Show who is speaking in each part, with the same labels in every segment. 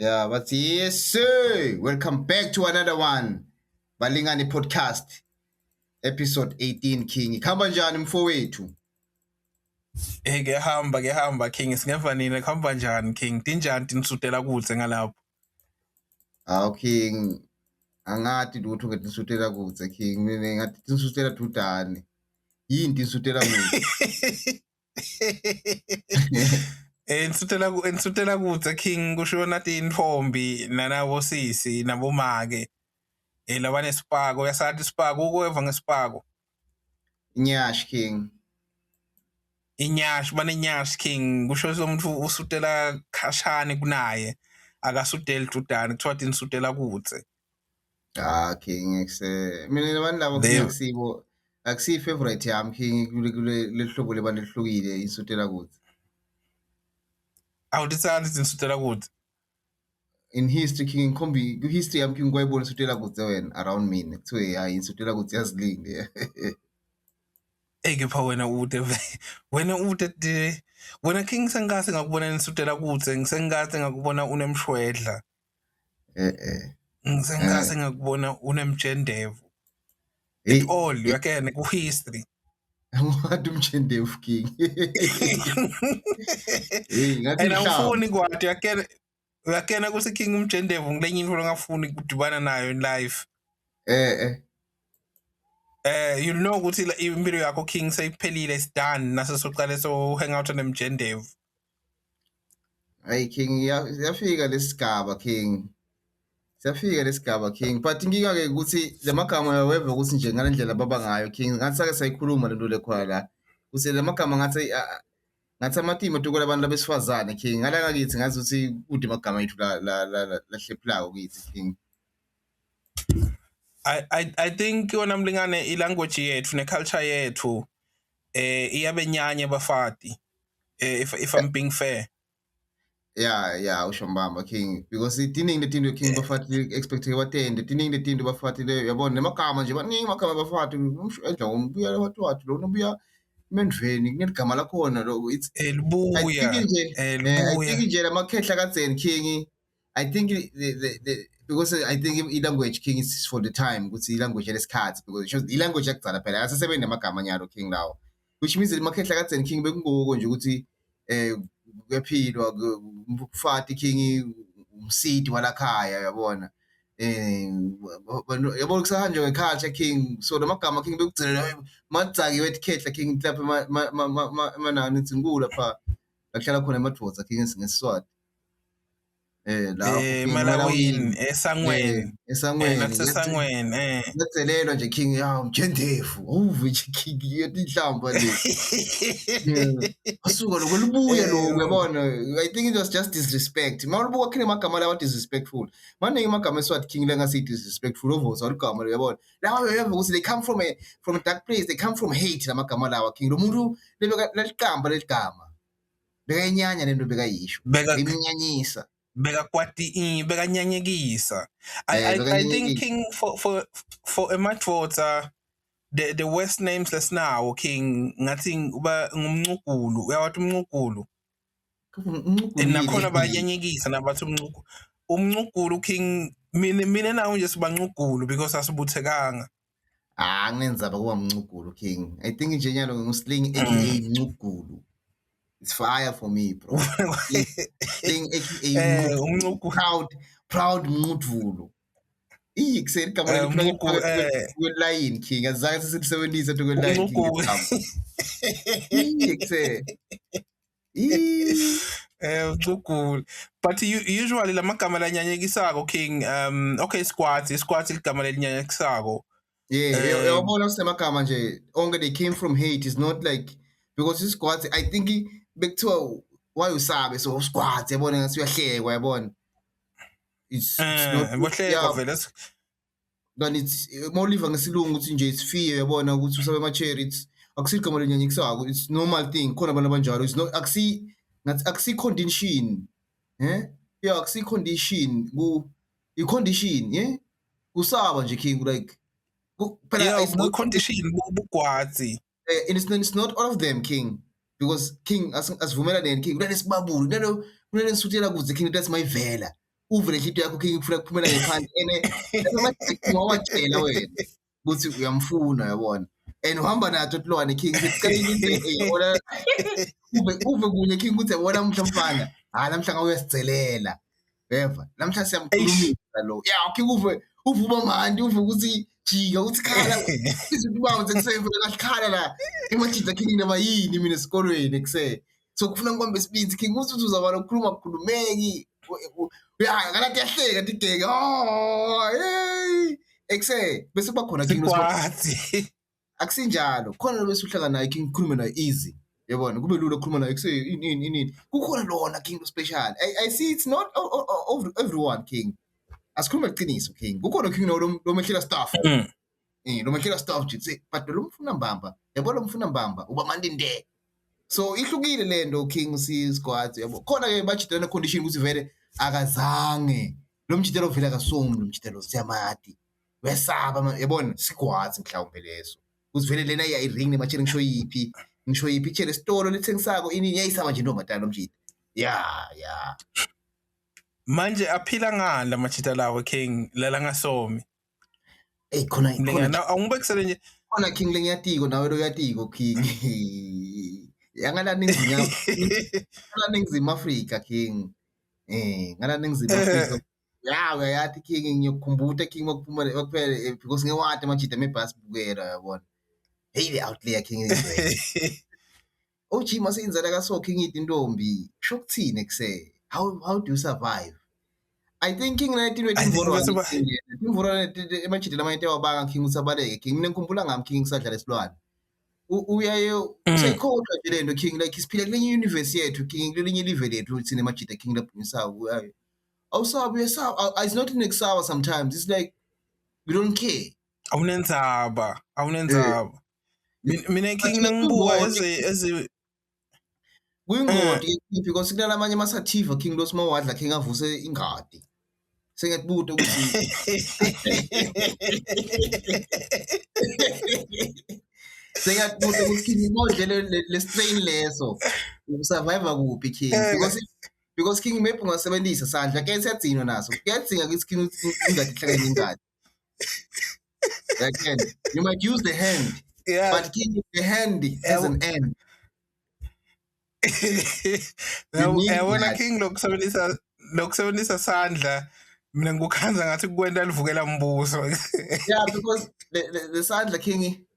Speaker 1: Yeah, but yes, sir. Welcome back to another one. Balingani Podcast, episode 18, King. Ikhamba njani mfowethu?
Speaker 2: Ngiyahamba King, singeva nini kuhamba njani King? Tinjani tinisutela kudze ngalapho?
Speaker 1: King. Angathi lutho ngetisutela kudze, King. Mina ngathi tinisutela tudane. Yini tinisutela mude?
Speaker 2: Nisutela kudze King, kusho nathi intfombi nanabo sisi nabomake. Labane sipako, uyasathi sipako, ukweva ngesipako.
Speaker 1: Nyash, King.
Speaker 2: Inyash, bane King, kusho somuntu usutela khashane kunaye. Akasuteli tudane, kuthiwa tinisutela kudze.
Speaker 1: King, mina nabantu labo King akusiyi favorite yami King kule hlobo lebantu elihlukile isutela kudze.
Speaker 2: Awutitsandi tinisutela kudze.
Speaker 1: In history King history yami King kwayibona isutela kudze wena around mina kuthiwe hayi isutela kudze yazilinde.
Speaker 2: Kepha wena King sengikaze ngakubona nisutela kudze, ngisengikaze ngakubona unemshwedla. Ngisengikaze ngakubona unemjendevu. It all yakene ku history.
Speaker 1: Ngathi umjendevu King. Ngathi
Speaker 2: awufuni kwathi yakena kuthi King umjendevu ngilenye into ongafuni kudibana nayo in life. You know ukuthi impilo yakho King seyiphelile, is done, nase soqale so hang out nemjendevu.
Speaker 1: Hayi King siyafika lesigaba King. Siyafika lesigaba King, but inkinga ke ukuthi lemagama weva ukuthi nje ngalendlela baba ngayo King, ngathi sake sayikhuluma lento lekhona la. Kuse lemagama ngathi amatima tukula abantu labesifazane King. Ngala ngakithi ngathi ukuthi kude amagama ethu la hlephulayo kithi King.
Speaker 2: I think yona mlingane ilanguage yethu neculture yethu iyabenyanye bafati, if I'm being fair.
Speaker 1: Yeah, usho mbamba King, because iningi letinto King bafati expect batende, iningi letinto bafati le yabona nemagama nje baningi amagama bafati umshwedla umbuya wathi lo ubuya emendveni kuneligama lakhona lo it's
Speaker 2: Libuya.
Speaker 1: I think nje lamakhehla kadzeni King. I think because I think i-language King is for the time ukuthi i-language lesikhathi, because it shows i-language yakudzala phela asesebenzisa amagama nyalo King lawo, which means lamakhehla kadzeni King bekungoko nje ukuthi kwephilwa kufati King umsidi walakhaya yabona. Yabona kusahanje ngeculture King, so lamagama King bekugcina madzaki wetkhehla King lapha manani intsingula lapha lahlala khona emadvodza King ngesiswati.
Speaker 2: Malawini esangweni
Speaker 1: esangweni ngezelelwa nje King yawo mjendevu uve nje King yetinhlamba le. Asuka lokho libuye lokho yabona. I think it was just disrespect. Mawubuka khona amagama lawa disrespectful, maningi amagama eswathi King lengasi disrespectful ovoza uligama lo yabona lawa uyeva ukuthi they come from a dark place, they come from hate lamagama lawa King. Lo muntu leligama bekayinyanya lento bekayisho iminyanyisa
Speaker 2: bekanyanyekisa. I think King for emadvodza the worst names lesinawo King ngathi uba ngumncugulu, uyawathi umncugulu nakhona bayanyanyekisa nabathi umncugulu King. Mina nawo nje sibancugulu because asibuthekanga.
Speaker 1: Nginenzaba kuba mncugulu King. I think nje nyalo ngusling aka mncugulu. It's fire for me, bro. Sling aka proud mncudvulo. Kuseni igama line King, azange silisebenzise to line King.
Speaker 2: Ucugulu. But usually lamagama lanyanyekisako King, okay, squats ligama lelinyanyekisako.
Speaker 1: Yabona usemagama nje onke they came from hate. Is not like because squats I think bekuthiwa why usabe so squats yabona ngathi uyahlekwa yabona. It's not
Speaker 2: bohlekwa vele.
Speaker 1: Then it's mawuliva ngesilungu ukuthi nje it's fear yabona ukuthi usabe ama-cherry, it's akusigama lenyanyekisako, it's normal thing khona abantu abanjalo. It's not akusi condition akusi condition i-condition kusaba nje King like
Speaker 2: it's not condition bugwatsi.
Speaker 1: It's not all of them King, because King asivumela neni King kulale sibabuli kulale nisutela kuze King that's my vela uve lenhlitiyo yakho king ufuna kuphumela ngephandle ene wawatshela wena ukuthi uyamfuna yabona and uhamba nathi tilwane king yabona uve kunye king ukuthi yabona mhla mfana namhla ngawuyasicelela weva namhla siyamkhulumisa lo king uve uba mandi uve ukuthi jika uthi khala izinto bawo zekusefuna kahle la imajita king noma yini mina esikolweni ekuse so kufuna ngibambe isibindi king uthi uzaba lokukhuluma kukhulumeki ngalathi yahleka tigeke hey ekuse bese kuba khona king akusinjalo khona bese uhlanga naye king ukhulume naye easy yabona kube lula ukukhuluma naye ekuse inini kukhona lona king special I see it's not everyone king asikhulume iqiniso king kukhona king lo mehlela staff lo mehlela staff nje but lo mfuna mbamba yabona lo mfuna mbamba uba mandinde so ihlukile lento king squad yabo khona ke bajidana condition ukuthi vele akazange lo mjidelo vele akasomi lo mjidelo siyamati wesaba yabona squad mhlawumbe leso uzivele lena iyayiring nemachele ngisho yipi chele stolo lithengisako inini yayisaba nje ndomatana lomjida ya
Speaker 2: manje aphila ngani lamajita lawo king lala ngasomi
Speaker 1: khona
Speaker 2: awungibekisele nje
Speaker 1: khona king lengiyatiko nawe lo uyatiko king ngala ningizima Africa king ngala ningizima Africa uyayathi king ngiyokhumbula king wakuphuma kuphela because ngewade amajita mebhasi bukela yabona hey the outlier king izwe Jima seyinzala kaso king ithi intombi shokuthini ekuse how do you survive I think king 1920 imvura emajita lamayete wabanga king usabaleke king mina ngikhumbula ngami king sadla lesilwane uyaye usayikhohlwa nje lento king like isiphila kule university yethu king lelinye live lethu sine majita king laphumisayo uyaye awusabi uyesaba it's not nexawa sometimes it's like we don't care
Speaker 2: awunenzaba mina king nangibuka eze
Speaker 1: kuyingodi because kunalamanye amasativa king lo simawadla king avuse ingadi sengakubuta ukuthi sengakubuta ukuthi king modle le strain leso usurvive kuphi king because king maybe ungasebenzisa sandla ke siyadzinwa naso kuyadzinga ukuthi king ingadi ihlangane ingadi again you might use the hand but king the hand has an end
Speaker 2: yabona king lokusebenzisa sandla mina ngikukhanza ngathi kukwenta livukela mbuso
Speaker 1: because the sandla king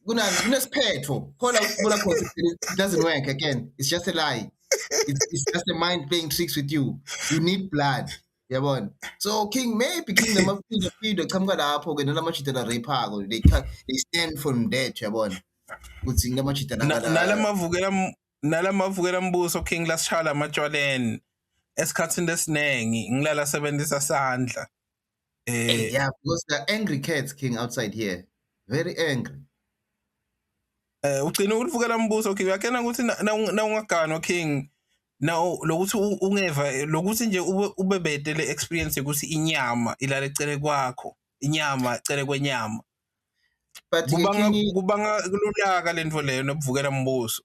Speaker 1: kunesiphetho khola ukubona khona it doesn't work again it's just a lie it's just the mind playing tricks with you need blood yabona so king maybe king namaphido chamuka lapho ke nalamajita la rape they stand from death yabona ukuthi ngamajita
Speaker 2: nalamavukela mbuso king lasichala amatshwaleni esikhathini lesinengi ngilala sebenzisa sandla
Speaker 1: because the angry cats king outside here very angry
Speaker 2: ugcina ukuvukela mbuso king uyakena ukuthi na ungagano king now lokuthi ungeva lokuthi nje ubebede le experience ukuthi inyama ilale ecele kwakho inyama ecele kwenyama
Speaker 1: but
Speaker 2: kubanga kululaka lento leyo nobuvukela mbuso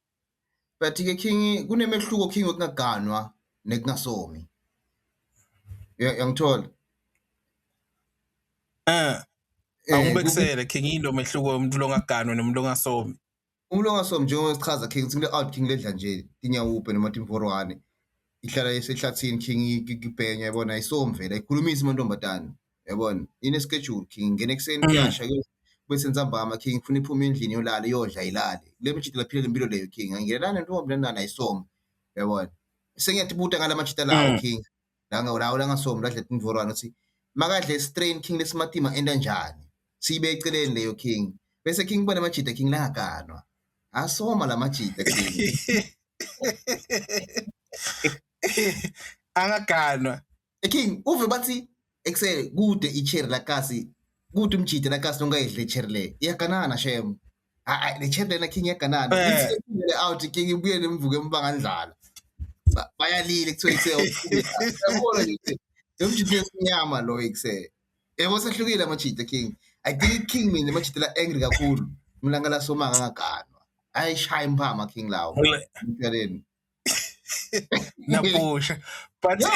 Speaker 1: but ke king kunemehluko king okungaganwa nekungasomi yangithola
Speaker 2: awungibekisele king into mehluko umuntu longaganwa nomuntu ongasomi
Speaker 1: umuntu ongasomi njengoba sichaza king kule out king ledla nje tinyawupe noma timvorwane ihlala esehlathini king ibhenya yabona isomvela ikhulumisa amantombazane yabona ine schedule king ngene kuseni kuyasha bese nzambama king ufuna iphuma endlini yolala iyodla ilale le mjita laphile impilo leyo king angelana ntombi lana ayisoma yabona sengiyathi buta ngalamajita lawo king la ngasomi ladla timvorwane uthi makadle strain king lesimatima enda njani sibe eceleni leyo king bese king bona amajita king langaganwa asoma lamajita king
Speaker 2: angaganwa
Speaker 1: king uve bathi ekuse kude icherry lakasi kude umjita lakasi ungayidle cherry le iyaganana shem le cherry lena king iyaganana it's out king ibuye nemvuke embangandlala bayalile kuthiwa yabona nje umjita esinyama lo ekuse yebo sehlukile amajita king I think king mina amajita la angry kakhulu mina ngala soma ngaganwa ayishaya imphama king lawo ngiyaleni
Speaker 2: napusha but
Speaker 1: Yeah,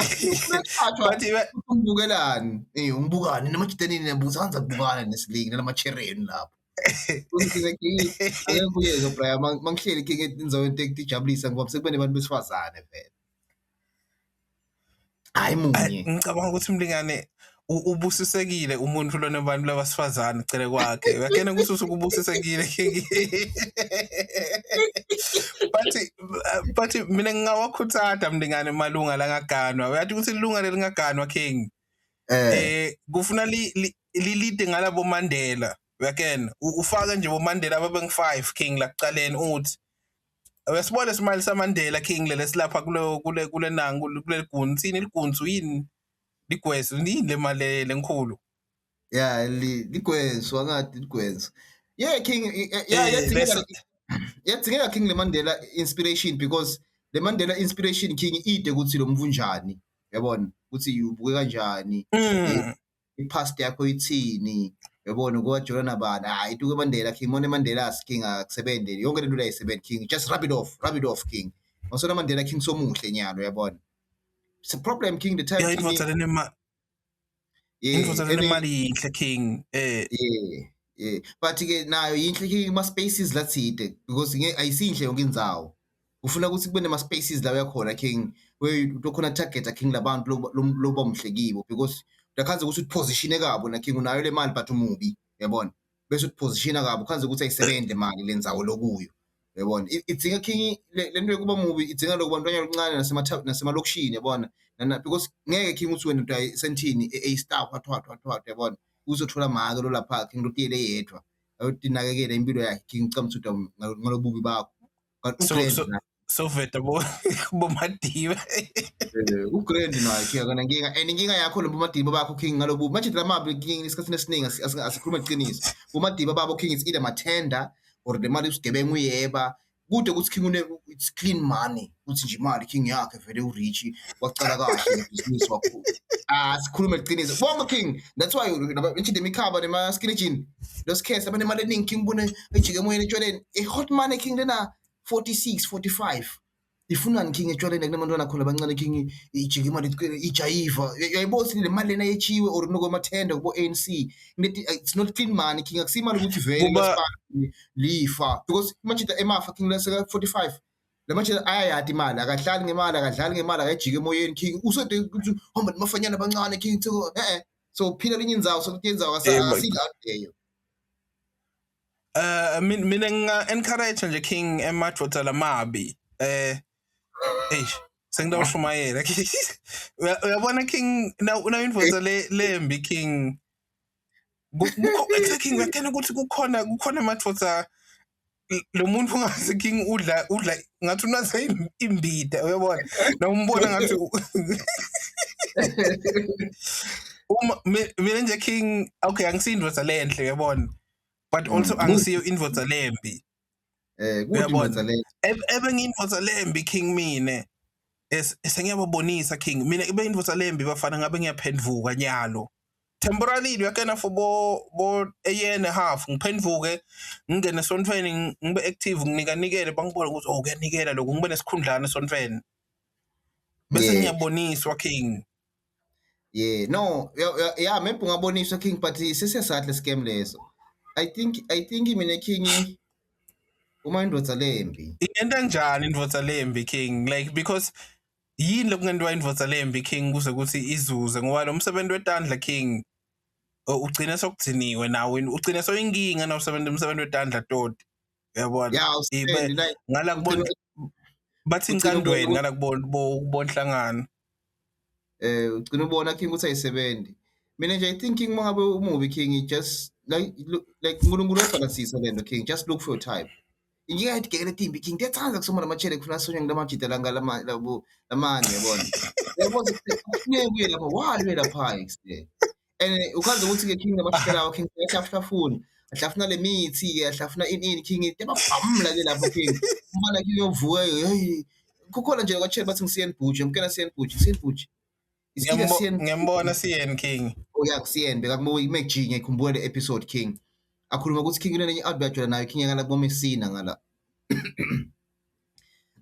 Speaker 2: but
Speaker 1: umbukelani ungibukani namajitanini nebuza kanza kubukana nesilingi namachereni lapho ake ngibuyeke Brian mangihleli king enzaweni ekujabulisa ngoba sekube nebantu besifazane vele hayi munye
Speaker 2: ngicabanga ukuthi mlingane ubusisekile umuntu lona abantu labasifazane cele kwakhe uyakena ukuthi usukubusisekile but mina ngingawakhuthaza mlingane malunga langaganwa uyathi ukuthi ilunga lelingaganwa king kufuna lilide ngalabo Mandela uyakena ufaka nje boMandela ababeng 5 king la kucaleni uthi uyasibona isimali saMandela king lesilapha kule nangu kule guntsini ligunzu yini ligwezo yini le mali lenkulu
Speaker 1: yeah ligwezo angathi ligwezo yeah king yadzingeka king le Mandela inspiration because le Mandela inspiration king ide ukuthi lo mvunjani yabona ukuthi ubuke kanjani ipast yakho ithini yabona kwajona bani hayi tuke Mandela king mone Mandela king akusebenze yonke lento layisebenza king just rub it off king ngosona Mandela king somuhle nyalo yabona it's a problem king the time
Speaker 2: yeah indvodza lenemali inhle king
Speaker 1: yeah but ke nayo inhle king ma spaces latside because ayisinhle yonke indzawo ufuna ukuthi kube nema spaces la uyakhona king where ukhona target king labantu loba umhlekibo because uyakhanza ukuthi uposition kabo na king unayo le mali but umubi yabona bese upositiona kabo khanza ukuthi ayisebenze mali lenzawo lokuyo yabona idzinga king lento yokuba mubi idzinga lokubantwana abancane nasemalokishini yabona because ngeke king uthi wena utayisentini a star wathwa yabona uzothola maka lo lapha king lotiyele yedwa ayotinakekela impilo yakhe king camthuda ngalobubi bakho kanti
Speaker 2: so veta bomadiba
Speaker 1: ugrand nayo kana inkinga yakho lo bomadiba bakho king ngalobubi manje drama king isikhathi esiningi asikhuluma iqiniso bomadiba babo king is either matender or the mali usigebengu uyeba kude ukuthi king it's clean money uthi nje imali king yakhe vele urich waqala kahle business wakho sikhuluma iqiniso bonke king that's why ngithi demikhaba nema skinny jean those case abane imali eningi king bune ejike emoyeni etshweleni a hot money king lena 46 45 ifunani king etshweleni kunabantwana khona abancane king ijike imali ijayiva uyayibosi le mali lena yechiwe or noko mathenda kubo ANC it's not clean money king akusimali ukuthi vele lifa because manje emafa king leseka 45 la manje ayayadi imali akadlali ngemali akajike emoyeni king usode ukuthi hamba mafanyana abancane king so phila linye indzawo so kuyenzawo asikadeyo
Speaker 2: mina nginga-encourage nje king emadvodza lamabi sengidawushumayela uyabona king indvodza lembi king king uyakena ukuthi kukhona amadvodza lo muntu ungazi king udla ngathi unase imbida uyabona na umbona ngathi mina nje king okay angisindvodza lenhle uyabona but also angisiyo indvodza lembi
Speaker 1: kuyabona
Speaker 2: ebengindvodza lembi king mina esengiyababonisa king mina ebengindvodza lembi bafana ngabe ngiyaphendvuka nyalo temporarily uyakena for bo a year and a half ngiphendvuke ngingene esontweni ngibe active nginikanike bangibona ukuthi kuyanikela lokho ngibe nesikhundlana esontweni bese ngiyaboniswa king
Speaker 1: yeah no yeah maybe ungaboniswa king but sesiyasahle scam leso I think mina king uma indvodza lembi
Speaker 2: ingenta njani indvodza lembi king like because yini lokungentiwa indvodza lembi king kuze ukuthi izuze ngoba lo msebenzi wetandla king ugcina sokugciniwe nawe ugcina soyinkinga na umsebenzi wetandla toti uyabona ngala kubona bathi incandweni ngala kubonhlangana
Speaker 1: ugcina ubona king ukuthi ayisebenzi mina nje I think king mangabe umubi king just like uNkulunkulu uyabalansisa lento king just look for your type inkinga yetigekele timbi king ndiyathanda kusoma namachele kufuna sonye ngilamajita lamanye yabona yabona kuye lapha wali lapha and ukwazi ukuthi ke king namashela lawo king ahlafuna le mithi ke ahlafuna ini king yababhamla ke lapho king umana king yovuka hey kukhona nje kwachela bathi ngisiyeni bhuji mkena siyeni bhuji
Speaker 2: ngiyambona siyeni king
Speaker 1: kusiyeni bekakubuye imejinge ikhumbule le episode king akhuluma ukuthi king lenye advert nayo king ngala kuboma isina ngala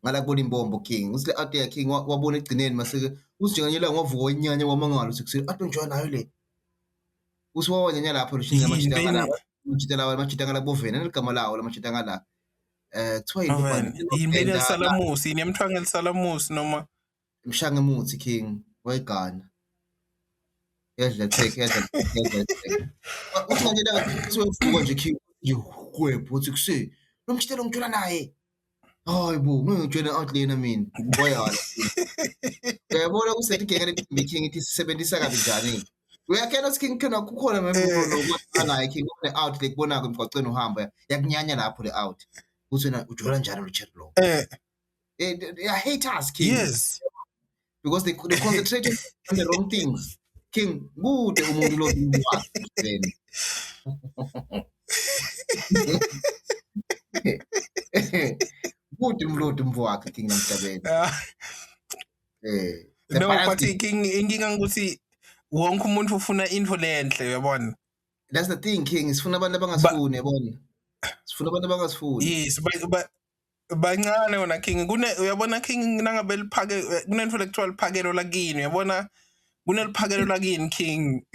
Speaker 1: ngala kubona imbombo king usile out ya king wabona egcineni maseke usijenganyela ngovuko inyanya wamangalo sekusile athi njoya nayo le usiwawanyanya lapho lushinga amachita ngala machita lawa machita ngala bovena neligama lawo lamachita ngala kuthiwa yini
Speaker 2: Aven yini elisalamusi inemthwanga elisalamusi noma
Speaker 1: mshanga muthi king wayigana yadla take yadla uthi nganyela usiwevuka nje king yehwebhu uthi kusi nomchitelo ngithola naye hayi bo ngitshela out lena mina wayala uyabona kusethi ngeke king ithi sisebenzisa kabi njani uyakhela king khona kukhona naye king one out le kubona emgwaqweni uhamba yakunyanya lapho le out uthi wena ujola njani lo chat lo they hate us king
Speaker 2: yes
Speaker 1: because they concentrate on the wrong things king kude umuntu lo then kude umlodo mvwakhe king namhlabeni
Speaker 2: no but inkinga ukuthi wonke umuntu ufuna info lenhle uyabona
Speaker 1: that's the thing king sifuna abantu abangasifuni yabona sifuna abantu abangasifuni
Speaker 2: yes bancane wona king uyabona king nangabe liphake kunento lekuthiwa liphakelo lakini uyabona kuneliphakelo lakini king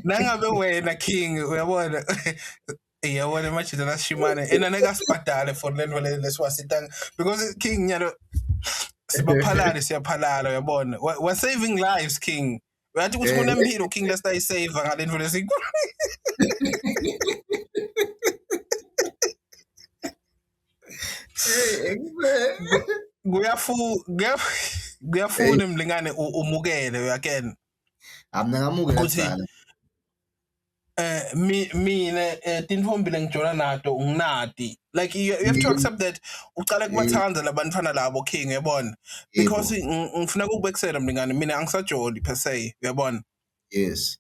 Speaker 2: nangabe wena king uyabona yabona machita lashimane enaneka sibhadale for lento lesiwasitanga because king nyalo sibaphalale siyaphalala uyabona we're saving lives king uyathi ukuthi kunempilo king lesayisave ngalento lesikho kuyafuna mlingane umukele uyakena
Speaker 1: amna ngamukela sala
Speaker 2: mina tinfombi lengijola nato nginati like you have to accept that ucala kubathanza labantwana labo king uyabona because ngifuna ukubekisela mlingane mina angisajoli per se uyabona
Speaker 1: yes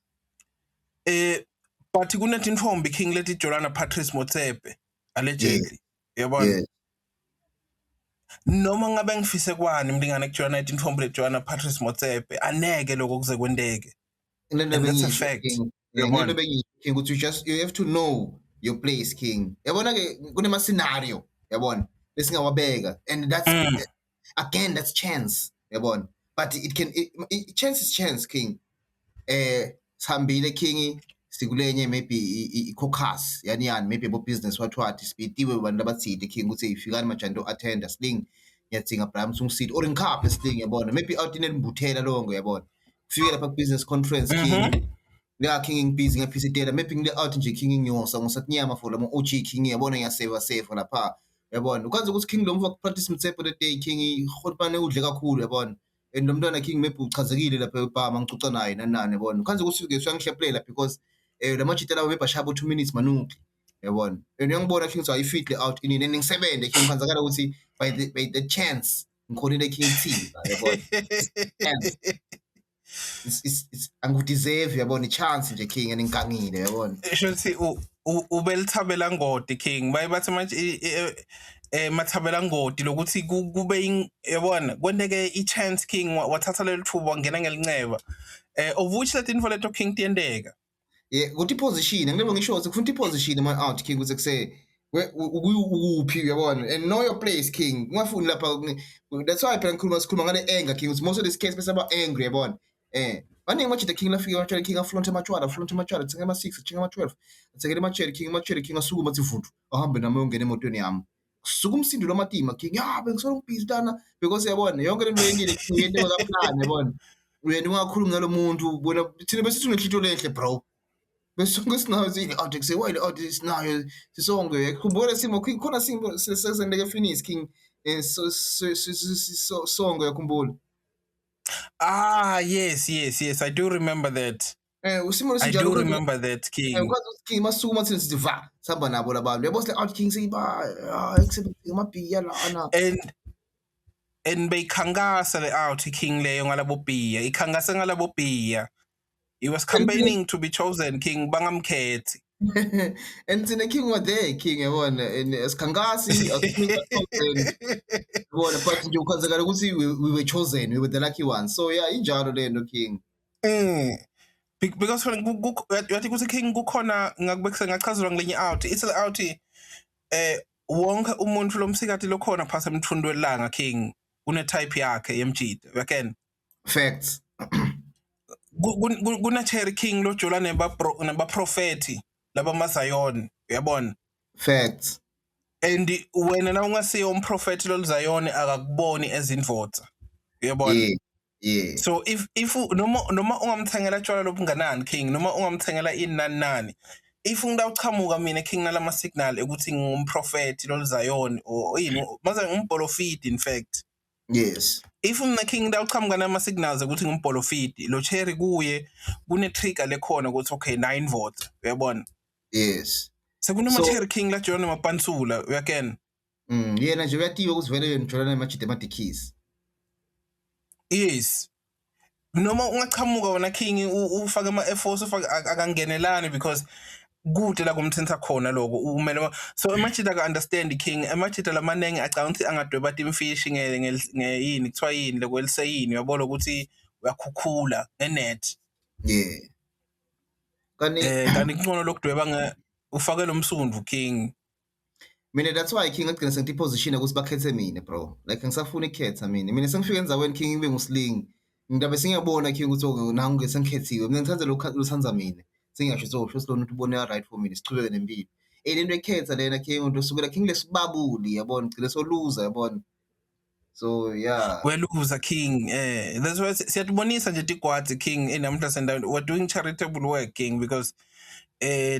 Speaker 2: but kunetinfombi king leti jolana Patrice Motsepe allegedly uyabona noma ngabe ngifise kwani mlingane kujona itinfombi lejona Patrice Motsepe aneke lokho kuze kwendeke that's a fact
Speaker 1: yabona king ukuthi you have to know your place king yabona ke kunema scenario yabona lesingawabeka and that's again that's chance yabona but chance is chance king sihambile king sikulenye maybe i-caucus yani maybe abo business wathi sibitiwe abantu abathide king ukuthi ifikani majanto attend sling yathinga Abraham Sungsit or inkhaphe sling yabona maybe out inelibhuthela longo yabona kufike lapha business conference king la king busy ngephisi maybe ngile out nje king ngiyosa ngosathi nyama for lamo OG king yabona ngiyasave lapha yabona ukwazi ukuthi king lo mva practice Motsepe the day king ihotpane udle kakhulu yabona and lo mntwana king maybe uchazekile lapha ebhama ngicuca naye nanani yabona ukwazi ukuthi uyangihleplela because lamachita lawo bebashaba 2 minutes manuki yabona and uyangibona king so ayifit out inini ningisebenze king khanzakala ukuthi by the chance ngikhonile king team yabona it's angideserve yabona i-chance nje king engingangile yabona
Speaker 2: shothi ubelithabela ngodi king bathi manje mathabela ngodi lokuthi kube yabona kwendeke i-chance king wathatha leli thuba ngena ngelinceba of which that info leto king tiyendeka
Speaker 1: ukuthi position ngilebo ngisho ukuthi kufuna i-position man out king ukuthi kuse ukuphi yabona and know your place king ungafuni lapha that's why phela sikhuluma ngale anger king most of this case bese aba angry yabona baningi machita king lafika watshela king aflonte machwala tsinga ama6 tsinga ama12 tsekele machele king asukuma athi vuthu ahambe nami ungena emotweni yami suka umsindo lwamatima king bengisona ubhizi dana because yabona yonke lento yengile into kaplan yabona uyena ungakhulumi ngalo muntu bona thina bese sinenhlito lenhle bro bese ngisinayo zini out say why out is nayo sisonke khumbula simo king khona simo sesendeke finish king so sonke yakhumbula
Speaker 2: yes I do remember that
Speaker 1: usimo
Speaker 2: I do remember that king
Speaker 1: ukwazi ukuthi king masukuma thina sithi va sihamba nabo labantu yabo sile out king siba accept amabhiya lana
Speaker 2: and beyikhangasa le out king leyo ngalabo bhiya ikhangasa ngalabo bhiya he was campaigning to be chosen king bangamkhethi
Speaker 1: and thina king were there king yabona and asikhangasi yabona but nje ukhazakala ukuthi we were chosen we were the lucky ones so yeah injalo lento king
Speaker 2: Because yathi kuthi King kukhona ngakubekise ngachazulwa ngelinye out it's out wonke umuntu lomsikati lokhona phasa emthundwe langa King une type yakhe yemjida uyakena
Speaker 1: Facts.
Speaker 2: kuna Cherry King lo jola neba prophet laba maZion uyabona
Speaker 1: Facts.
Speaker 2: and wena na ungasiyo umprofeti lo Zion akakuboni ezindvodza uyabona
Speaker 1: Yeah.
Speaker 2: so if noma ungamthengela tshwala lobunganani King noma ungamthengela inani if ngidawuchamuka mina King nalama signal ukuthi ngumprofeti lo Zion or yini maze ngumprofit in fact
Speaker 1: Yes.
Speaker 2: if mina King ngidawuchamuka nama signals ukuthi ngumprofit lo Cherry kuye kune trigger lekhona ukuthi okay 9 votes uyabona
Speaker 1: Yes.
Speaker 2: sekunoma Cherry King la John mapansula uyakena
Speaker 1: yena nje uyatiwa ukuthi vele yena jolana emajida amadikis.
Speaker 2: Yes. Noma ungachamuka wona King ufaka ama efforts ufaka akangenelani because kude la kumthensa khona lokho umele so emajida ka understand King emajida lamanenge accounti angadweba timfish ngeyini kuthiwa yini lekweliseyini uyabona ukuthi uyakhukhula ngenet
Speaker 1: Yeah.
Speaker 2: kanti ngcono lokudweba ufake lo msundu King
Speaker 1: mina that's why King agcina sengithi position ukuthi bakhethe mina bro like ngisafuna ikhetha mina sengifika enzaweni King ngibe ngusling ngidabe singiyabona King ukuthi nangu ngesengikhethiwe mina ngithanza lokuthanza mina singasho sho silona ukuthi ubone right for mina sichubeke nempilo lento ekhetha lena King umuntu usukela King lesibabuli yabona gcina so loser yabona so yeah
Speaker 2: weluza King that's why siyatubonisa nje tigwadi King enamhla sendaweni we're doing charitable work King because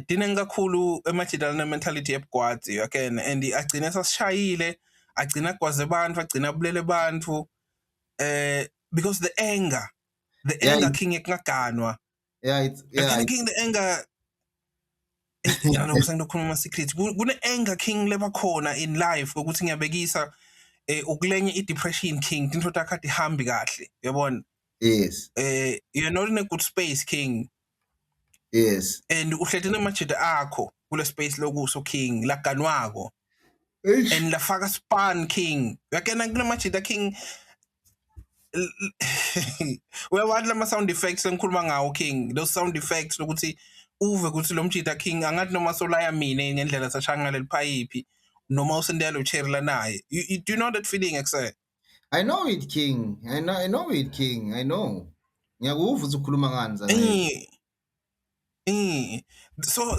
Speaker 2: dineng kakhulu emajida na mentality ebugwadi yakena and agcina sasishayile agcina gwaze abantu agcina bulele abantu because the anger King ekungaganwa King the anger yana usengikhuluma ama secret kune anger King leba khona in life ukuthi ngiyabekisa ukulenye i-depression King into takhathi hambi kahle uyabona
Speaker 1: yes
Speaker 2: you're not in a good space King
Speaker 1: yes
Speaker 2: and uhlethe namajida akho kule space lokuso King laganwako and lafaka span King uyakena kunamajida King uyawathi lama sound effects engikhuluma ngawo King those sound effects lokuthi uve ukuthi lo mjida King angathi noma solaya mina ngendlela sashanga leliphayiphi noma usendela uCherry la naye you do you know that feeling except
Speaker 1: I know it King I know it King I know ngiyakuva ukuthi ukhuluma ngani zayo
Speaker 2: so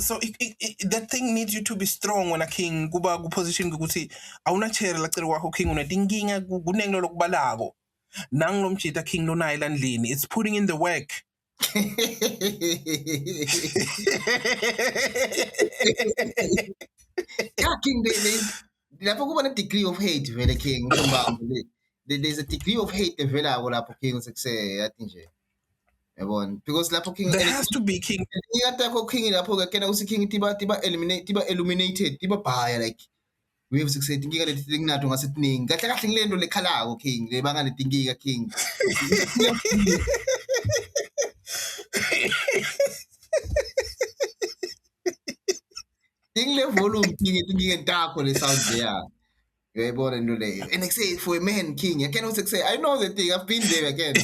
Speaker 2: that thing needs you to be strong when a King kuba ku position ukuthi awuna Cherry lacela kwakho King unetinkinga kunengilo lokubalako nangilo mjida King lo nayi landlini it's putting in the work
Speaker 1: yeah King lapho kuba ne degree of hate vele King there's a degree of hate evelako lapho King usekuse yathi nje yabona because lapho King
Speaker 2: there has to be King
Speaker 1: yakho King lapho kena usi King tiba eliminate tiba illuminated tiba bhaya like we have success inkinga leti nginato ngasetiningi kahle kahle ngilento lekhalako King le banga letinkinga King Tingle volume King itinkinga entakho le sound there uyayibona into leyo and I say for a man King I cannot say I know the thing I've been there again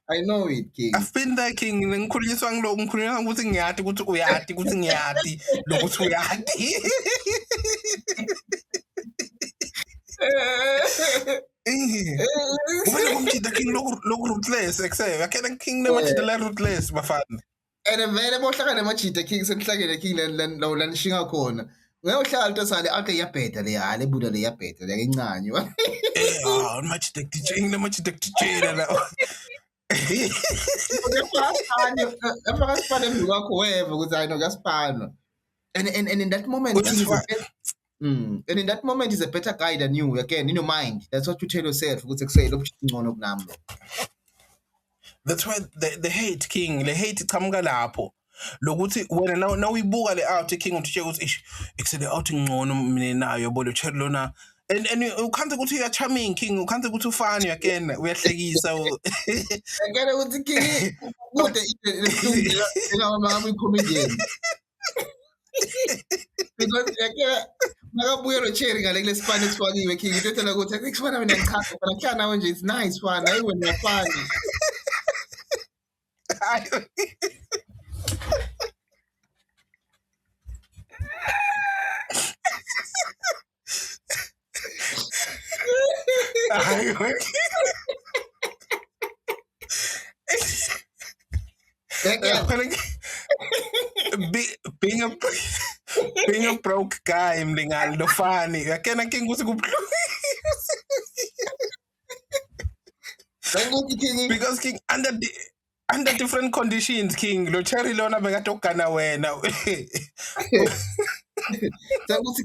Speaker 1: I know it King
Speaker 2: I've been there King ngikhuliswa ngilo ngikhuluma ukuthi ngiyati ukuthi uyati ukuthi ngiyati lokuthi uyati ubona kumjida King lo ruthless except akena King namajida la ruthless bafana
Speaker 1: and vele bohlakana namajida King senihlakene King la nishinga khona uyahlala into sale ake iyabheda le hale buda le iyabheda le ngencanywa
Speaker 2: namajida DJ namajida DJ la
Speaker 1: After Gaspar emzukakho weva ukuthi hayi no Gaspar and in that moment and in that moment is a better guy than you again in your mind that's what you tell yourself ukuthi kusay lo ngcono kunami lo
Speaker 2: that's why the hate King le hate ichamuka lapho lokuthi wena na uyibuka le out King uthi ukuthi ish eksele out ngcono mina nayo yabo Cherry lona and ukhanze ukuthi uya charming King ukhanze ukuthi ufani uyakena uyahlekisa
Speaker 1: ngeke ukuthi King kude ngabe comedian because yakhe makabuye lo Cherry ngale kule span esifakiwe King into ethela ukuthi akusifana mina ngichaza but akuyana nawe nje it's nice fana hayi wena funny
Speaker 2: Hayi.
Speaker 1: Yakela.
Speaker 2: Being a being a broke guy mlingani lo fani yakena king ukuthi kubhlungu
Speaker 1: Ukuthi King
Speaker 2: because king under different conditions king lo cherry lona bekade ogana wena
Speaker 1: ukuthi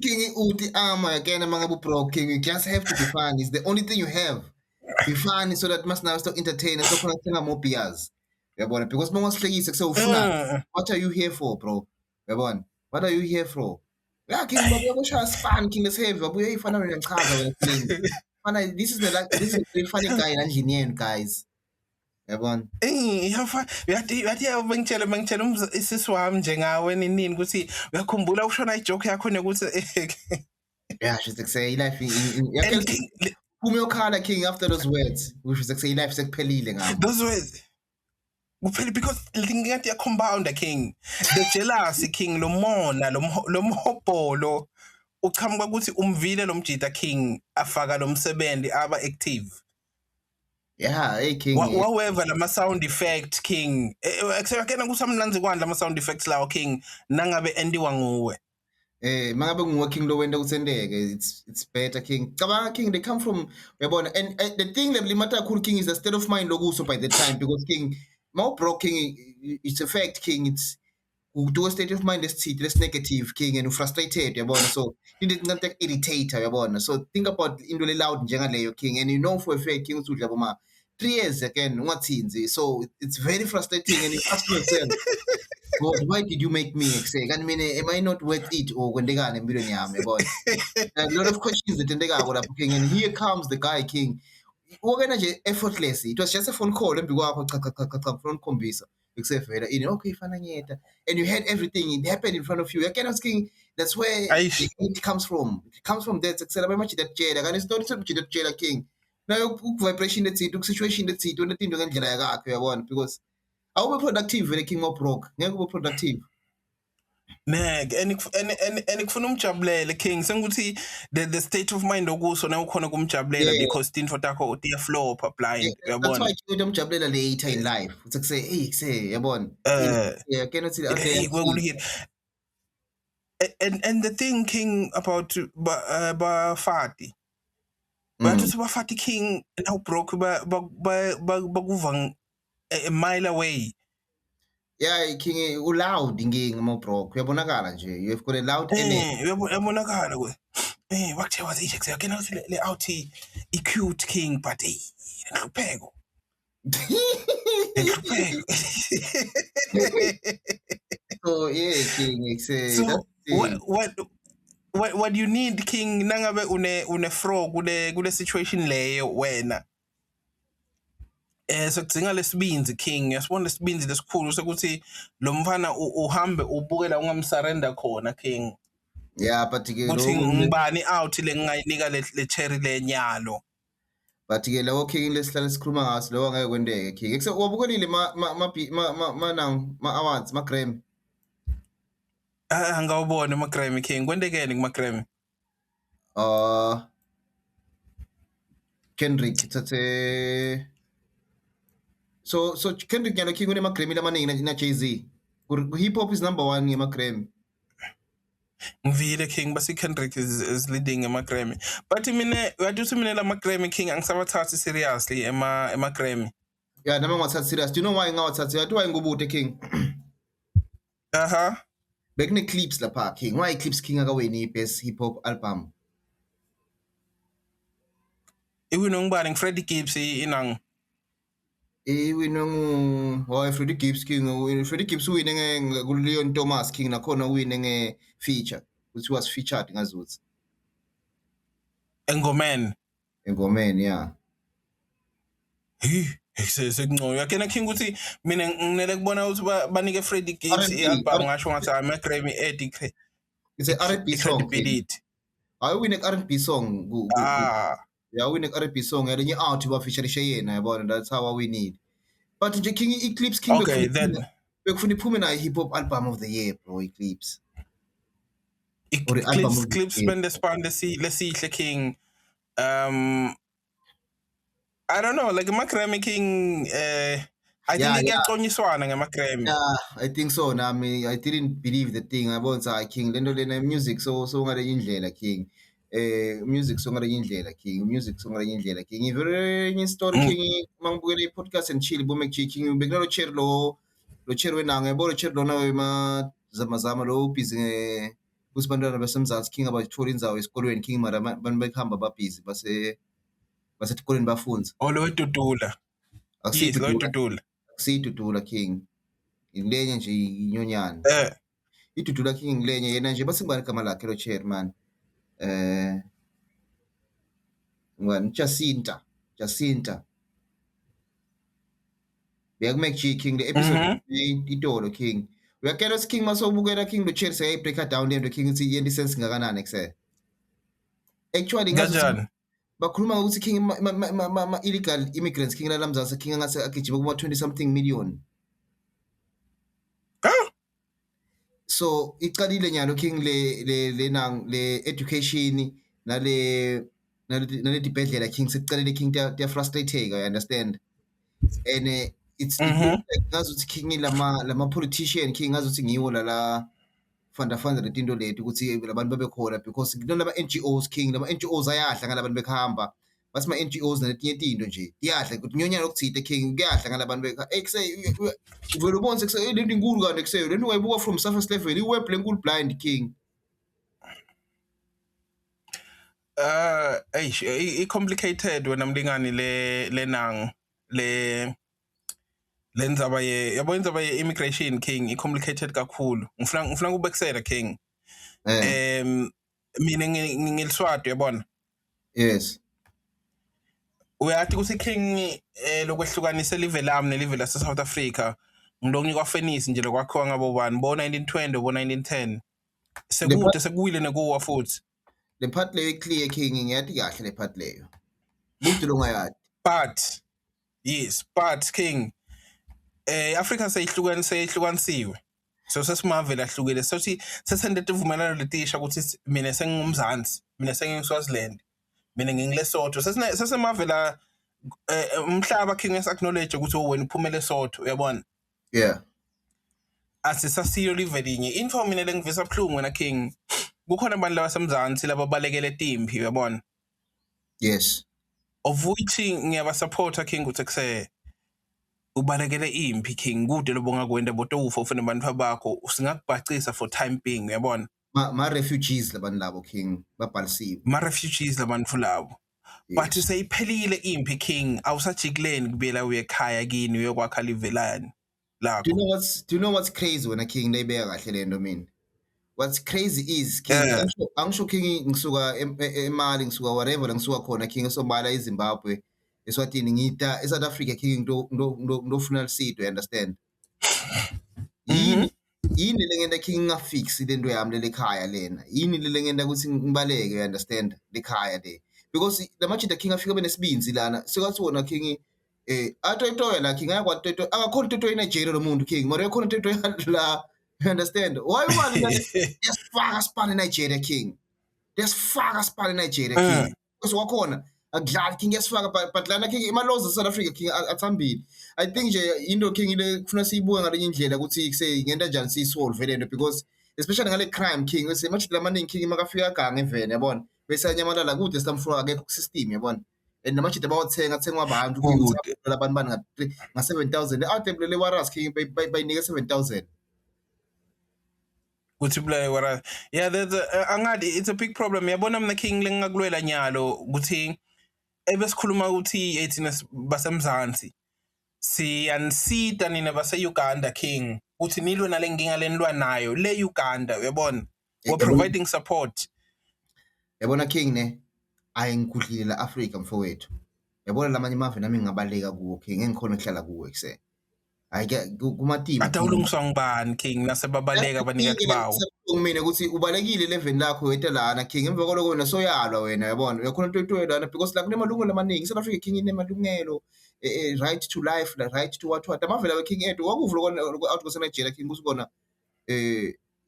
Speaker 1: King uthi yakena mangabe broke King, you just have to be fun. It's the only thing you have. Be fun so that must now start entertain so khona kuthenga more beers. Uyabona, because mawasihlekise kusewufuna. What are you here for, bro? Uyabona? What are you here for? Yeah, King, babuya kushaya span King lesheavy, babuya ifana wena ngichaza wena King. Fana, this is the funny guy endlini yenu guys. Uyabona?
Speaker 2: yathi bengitshela isisi wami njengawe nini ukuthi uyakhumbula ukushona ijoke yakho nekuthi
Speaker 1: Yeah, she's like say life Phume yokhala King after those words. Which was like say life sekuphelile ngami.
Speaker 2: those words because ngingathi ya compounder king the jealousy king lo mona lo mhobholo uchamuka ukuthi umvile lo mjita king afaka lo msebenzi aba active.
Speaker 1: Yeah, hey King.
Speaker 2: However lama sound effect king ekuyakena kusamnanzi kwandla ama sound effects lawo king nangabe endiwa nguwe.
Speaker 1: Mangabe nguwe King lo wenda kusendeke, it's better King. Cabanga King, they come from uyabona, and the thing that limata kakhulu King is the state of mind lokuso by the time, because King more broke King, it's a fact King, it's do a state of mind less negative King and frustrated uyabona, so you didn't take irritator uyabona, so think about into le loud njengaleyo King, and you know for a fact King usudla boma 3 years again ungathinzi, so it's very frustrating and you ask yourself God, why did you make me say? I mean, am I not worth it? Or when they got a million boy. A lot of questions that they got what King, and here comes the guy King. Organize effortlessly. It was just a phone call and phone convisa. Except for okay, fananyeta. And you had everything, it happened in front of you. I cannot King, that's where it comes from. It comes from that success. Very much that jail. And it's not so much that jail King. Now vibration that's it, situation that's it, don't think you're gonna because awube productive vele King more broke. Ngeke ube productive.
Speaker 2: Neg and kufuna umjabulele king senguthi the state of mind okuso na ukhona kumjabulela because tinto takho uya flop blind uyabona.
Speaker 1: That's why you don't umjabulela later in life. It's like say hey yabona. Yeah, cannot see okay.
Speaker 2: And the thing king about Fati. But to Fati king now broke ba kuvang a mile away.
Speaker 1: Yeah, King loud ingingi mo broke. Uyabonakala nje. You've got a loud energy.
Speaker 2: Uyabonakala we. Wakhe wathi nje yakena uthi le out i cute king but ngihlupheko.
Speaker 1: So yeah, King say
Speaker 2: so what do you need king nangabe une frog kule situation leyo wena. So kudzinga lesibinzi king yasibona lesibinzi lesikhulu sokuthi lo mfana uhambe ubukela ungamsurrender khona king.
Speaker 1: Yeah, but
Speaker 2: uthi ngibani out le ngingayinika le cherry lenyalo.
Speaker 1: But ke lawo King lesihlala sikhuluma ngaso lo ngeke kwendeke King. Ekuse wabukelile ma awards ma Grammy.
Speaker 2: Angawubona ma Grammy king kwendekeni kuma Grammy.
Speaker 1: Kendrick thathe So Kendrick yalo King unema Grammy lamaningi na Jay-Z. Hip hop is number 1 ngema Grammy.
Speaker 2: Ngivile king basi Kendrick is leading ema Grammy. But mina wathi mina la Grammy king angisabathathi seriously ema Grammy.
Speaker 1: Yeah, nama ngwathathi serious. Do you know why ngawathathi? Yathi why ngubute King? Bekune clips lapha King. Why clips King akaweni best hip hop album?
Speaker 2: Iwina ngibani Freddie Gibbs inang.
Speaker 1: Why Freddie Gibbs King? Freddie Gibbs wine Leon Thomas King nakhona wine feature which was featured ngazuthi.
Speaker 2: Engomeni,
Speaker 1: yeah.
Speaker 2: Sekuncoyo yakena King ukuthi mina nginele kubona ukuthi banike Freddie Gibbs album ngasho ngathi ama Grammy edicate.
Speaker 1: It's a R&B song. I win a R&B song. Yeah, win a R&B song and you out to feature yena yabona, that's how we need. But nje King Eclipse King
Speaker 2: okay then
Speaker 1: bekufuna iphumela hip hop album of the year bro Eclipse.
Speaker 2: Eclipse spend the span lesihle King I don't know, like ama-Grammy King I
Speaker 1: Yeah,
Speaker 2: think
Speaker 1: yeah,
Speaker 2: kuyaxonyiswana ngama-Grammy.
Speaker 1: yeah, I think so nami. I didn't believe the thing. Yabona cha King lento lena music so ngale indlela King. Music so ngale indlela King. Music so ngale indlela King. Ivere story
Speaker 2: Mm.
Speaker 1: King mangibukela i-podcast and chill bo make King bekunalo cherry lo cherry wenanga yabona cherry lona wema zama lo busy kuthi bantwana basemzansi King abayithola indzawo esikolweni King mara abantu bekhamba ba busy basetikolweni bafundza.
Speaker 2: Olwetutula. Yes,
Speaker 1: Akusiyidudula,
Speaker 2: lwetutula.
Speaker 1: akusiyidudula King. Ilenye nje inyonyana. Idudula King ngilenye yena nje bathi ngibani igama lakhe lo chairman ngani Jacinta beyakumake G King le episode itolo King uyakela ukuthi King masobukela King lo chair say breaker down le King uthi yena sense ngakanani kuse actually
Speaker 2: Kanjani?
Speaker 1: bakhuluma ukuthi King ma illegal immigrants King la lamzansi King angase agijima kuma 20 something million. So icalile nyalo King le education nale dibhedlela King sicalile King they frustrated I understand and it's ngazuthi King lama politician King ngazuthi ngiwo la funda letinto leti ukuthi labantu babekhona because laba NGOs King lama NGOs ayadla ngalabantu bekhamba bathi ma NGOs naletinye tinto nje iyadla ukuthi nyonyana lokuthide King kuyadla ngalabantu ekuse uvela ubone sekuse lento inkulu kanti ekuse lento wayibuka from surface level iweb lenkulu blind King.
Speaker 2: I-complicated wena mlingani lenang lenzaba yabo indzaba ye-immigration King i-complicated kakhulu. Ngifuna ukubekisela King. Mina ngiliswati yabona.
Speaker 1: Yes.
Speaker 2: Uyathi ukuthi King lokwehlukanisa live lami nelive lase South Africa ngilongi kwaFenisi nje lokwakhiwa ngabo bani bo 1920 bo 1910 sekude sekuwile nekuwa futhi.
Speaker 1: Le part leyo clear King ngiyathi kahle le part leyo. Buthi lo ngayadi.
Speaker 2: But King Africa seyihlukanisiwe. So sesimave lahlukile sothi sesende tivumelano letisha ukuthi mina sengingumzansi, mina sengingiSwaziland, mina ngingiLesotho. Sesemave la umhlaba King acknowledge ukuthi wena uphumele eSotho uyabona.
Speaker 1: Yeah.
Speaker 2: Asisasiyo live linye. Info mina lengivisa buhlungu wena King. Kukhona abantu labasemzansi lababalekele timpi uyabona.
Speaker 1: Yes.
Speaker 2: Of which ngiyabasupporta King ukuthi kuse ubalekele impi King kude lobonga kwenda botofa ufuna abantu bakho usingakubhacisa for time being uyabona.
Speaker 1: Ma refugees labantu labo King babhalisiwe.
Speaker 2: Ma refugees labantu labo. But seyiphelile impi King awusajikuleni kubela uyekhaya kini uyokwakha live lani lakho.
Speaker 1: Do you know what's crazy when a King nayibeka kahle lento mina? What's crazy is King angisho King ngisuka eMali ngisuka whatever la ngisuka khona King esombala eZimbabwe eSwatini ngita eSouth Africa King ndo funeral seat you understand? Yini lengenda King ngafix lento yami lekhaya lena yini lengenda ukuthi ngibaleke you understand lekhaya le because lamajita King afika benesibinzi lana sekathi wona King atoyitoya la King ayakwato akakhona into eNigeria lo muntu King mara yakhona into la you understand why one yasifaka span eNigeria King yasifaka span eNigeria King because wakhona akudlala King yasifaka but lana King imaloza South Africa King athambile I think nje into King ile kufuna siyibuke ngalenye indlela ukuthi kuse ngenta njani siyisolve lento because especially ngale crime King bese manje lamaningi King makafika gange evene yabona bese anyamalala kude stamfloor akekho system yabona and namajita bawathenga abantu ukuthi labantu bani nga 7000 awatebulele waras King bayinike 7000
Speaker 2: kuthi bulaye wara yeah angadi it's a big problem yabona mina King lengakulwela nyalo ukuthi ebesikhuluma ukuthi ethina basemzansi siyanisida nina base-Uganda King uthi nilwe nale nkinga lenilwa nayo le Uganda uyabona we're providing support
Speaker 1: yabona King ne ayengikudlile la Africa mfowethu yabona lamanye amave nami ngingabaleka kuwo King engikhona ukuhlala kuwo ekuse ayike kumatima
Speaker 2: atawulungiswa ngibani King nasebabaleka abanikazi bawo
Speaker 1: mina ukuthi ubalekile level lakho wethe lana King emva kwaloko wena soyalwa wena yabona uyakhona into lana because la kunemalungelo amaningi South Africa King inemalungelo right to life la right to what amavela King edo wakuvula out kwase Nigeria King kusibona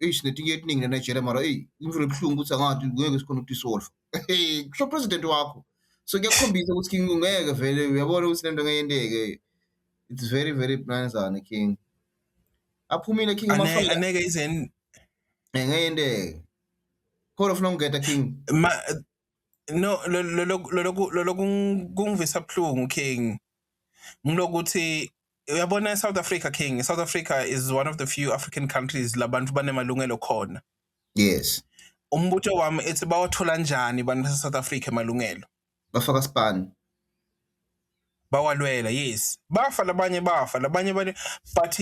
Speaker 1: netinye etiningi neNigeria mara imvula ebuhlungu ukuthi angathi ngeke sikhona ukudisolve kusho president wakho So kuyakhombisa ukuthi king ungeke vele uyabona ukuthi lento ngeyenteke. It's very very mnanzana king. Aphumile king amafayela
Speaker 2: aneke izen
Speaker 1: ngeyenteke. Khona ufuna ukungeta king.
Speaker 2: no lo kungivisa buhlungu king ngilokuthi uyabona South Africa king. South Africa is one of the few African countries labantu banemalungelo khona.
Speaker 1: Yes.
Speaker 2: Umbutho wami ethi bawathola njani bantu base South Africa emalungelo.
Speaker 1: Bafaka span.
Speaker 2: Bawalwela yes. Bafa labanye but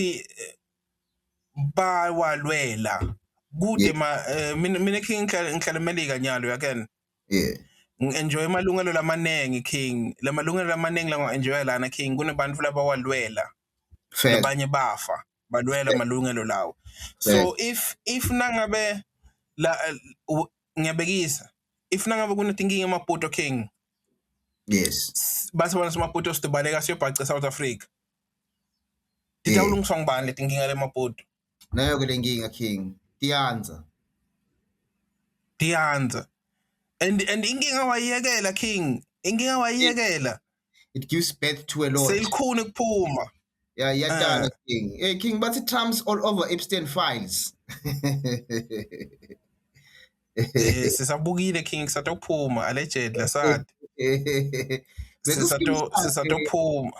Speaker 2: bawalwela. Kude mina king ngihlala eMelika nyalo yakena.
Speaker 1: Yeah.
Speaker 2: Ngi-enjoy amalungelo lamanengi king. Lamalungelo lamanengi la ngi-enjoy lana king kunebantu labawalwela. Labanye bafa balwela amalungelo lawo. So if nangabe la ngiyabekisa if nangabe kunetinkinga emaputo king.
Speaker 1: Yes.
Speaker 2: Base bona semaputo sibaleka siyobhaca South Africa. Titawulungiswa ngibani letinkinga lemaputo?
Speaker 1: Nayo ke lenkinga king.
Speaker 2: Tiyanza. And inkinga wayiyekela king. Inkinga wayiyekela.
Speaker 1: It gives birth to a lot.
Speaker 2: Selikhuni kuphuma.
Speaker 1: Yeah, yadala king. Hey king, but it trumps all over Epstein files.
Speaker 2: Sisabukile king satophuma allegedly asad. Sisatophuma.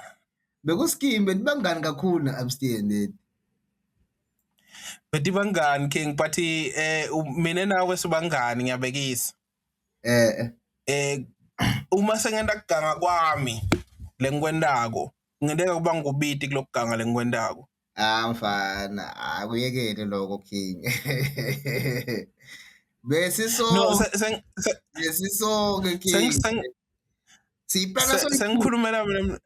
Speaker 1: Bekuscheme betibangani kakhulu na Epstein net.
Speaker 2: Betibangani king but mina nawe sibangani ngiyabekisa. Uma sengenda kuganga kwami lengikwendako ngideka kuba ngubiti kulokuganga lengikwendako.
Speaker 1: Mfana akuyekele lokho king. Besiso ke king. Siplana
Speaker 2: sengikhulumela mina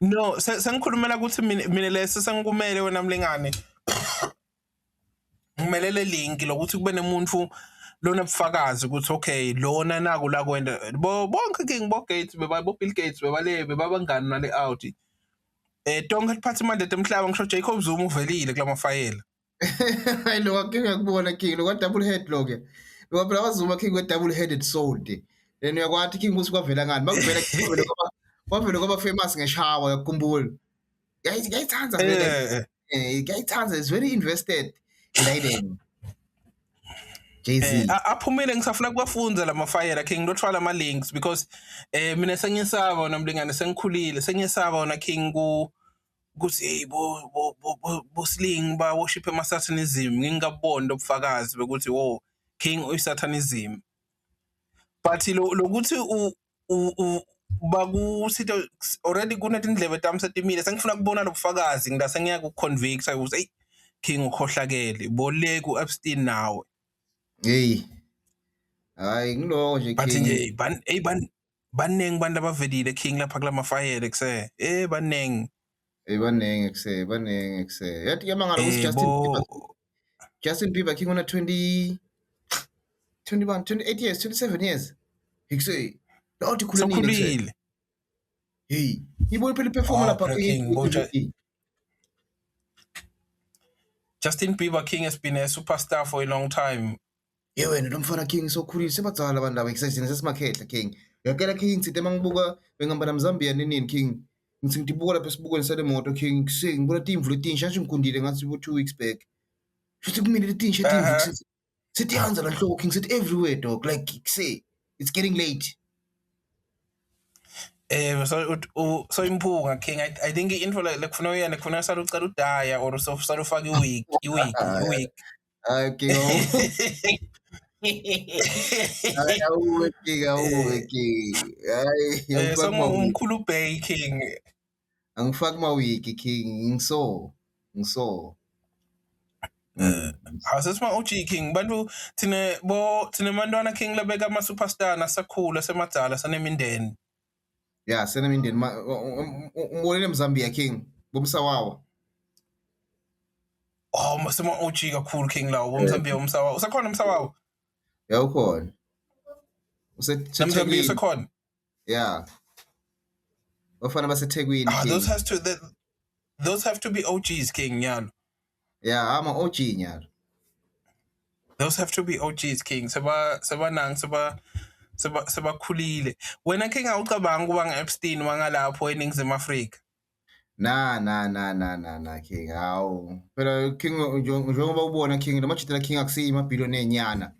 Speaker 2: no sengikhulumela ukuthi mina lesi sengikumele wena mlingane. Ngimelele link lokuthi kube nemuntu lona bufakazi ukuthi okay lona naku la kwenda bonke king bo Gates bo Bill Gates bebabangani nale Audi tonke liphatha imali emhlaba ngisho Jacob Zuma uvelile kula mafayela.
Speaker 1: Hayi lo ngiyakubona king lo double head lo ke. Lo phela wazuma king we double headed sword. Then uyakwathi king ukuthi kwavela ngani bakuvela kwavela kwaba famous ngeshawa yakukhumbula. Yayithanza vele. Yayithanza is very invested in Biden. Jay-Z.
Speaker 2: Aphumile ngisafuna kubafunza la mafayela king ngithwala ama links because mina sengiyisaba nomlingane sengikhulile sengiyisaba wona king kuthi hey bo sling ba worship emasatanism ngingabona ubufakazi bekuthi wo king uyisatanism but lokuthi bakusithi already kunetindlebe tami setimile sengifuna kubona lobufakazi ngida sengiya ku convict ukuthi hey king ukhohlakele boleke uEpstein nawe.
Speaker 1: Hey. Hayi ngiloko nje king.
Speaker 2: Bathi nje banengi bantu abavelile king lapha kula mafayela kuse banengi.
Speaker 1: Banengi kuse. Yathi ke mangalo ukuthi Justin Bieber king ona 21 28 years 27 years. Ikuse lawuthi khulile. Hey, ibona phela iperforma lapha king.
Speaker 2: Justin Bieber king has been a superstar for a long time.
Speaker 1: Wena lo mfana king sokhulile sebadzala abantu laba exercise sesimakhehla king. Yakela king sithi mangibuka bengihamba naMzambia nini king. Ngithi ngibuka lapha esibukweni sale moto king ngibona timvu letinsha nje ngikundile ngathi 2 weeks back. Futhi kumile letinsha timvu sithi yanza la nhlobo king sithi everywhere dog like say it's getting late.
Speaker 2: So impunga king I think info like kufuna uyena kufuna sala ucela udaya or so sala ufaka iweek.
Speaker 1: Okay. Hayi
Speaker 2: umkhulu Bay king.
Speaker 1: Angifaki mawiki king ngiso.
Speaker 2: Asesima OG king bantu thina mantwana king labeka ama superstar nasakhula semadala sanemindeni.
Speaker 1: Yeah, senemindeni umbonile eMzambia king bomsawawa.
Speaker 2: Masema OG kakhulu king lawo bomzambia umsawawa. Usakhona umsawawa?
Speaker 1: Yeah, ukhona.
Speaker 2: UseThekwini usakhona?
Speaker 1: Yeah. Bafana baseThekwini king.
Speaker 2: Those have to be OGs king nyalo.
Speaker 1: Yeah, I'm an OG nyalo.
Speaker 2: Those have to be OGs king. Seba sebakhulile. Wena King awucabanga ukuba nge-Epstein wangalapho eNingizimu Afrika?
Speaker 1: Na King, hawu phela King njengoba ubona King lamajita la King akusiyo ama-billionaire nyana,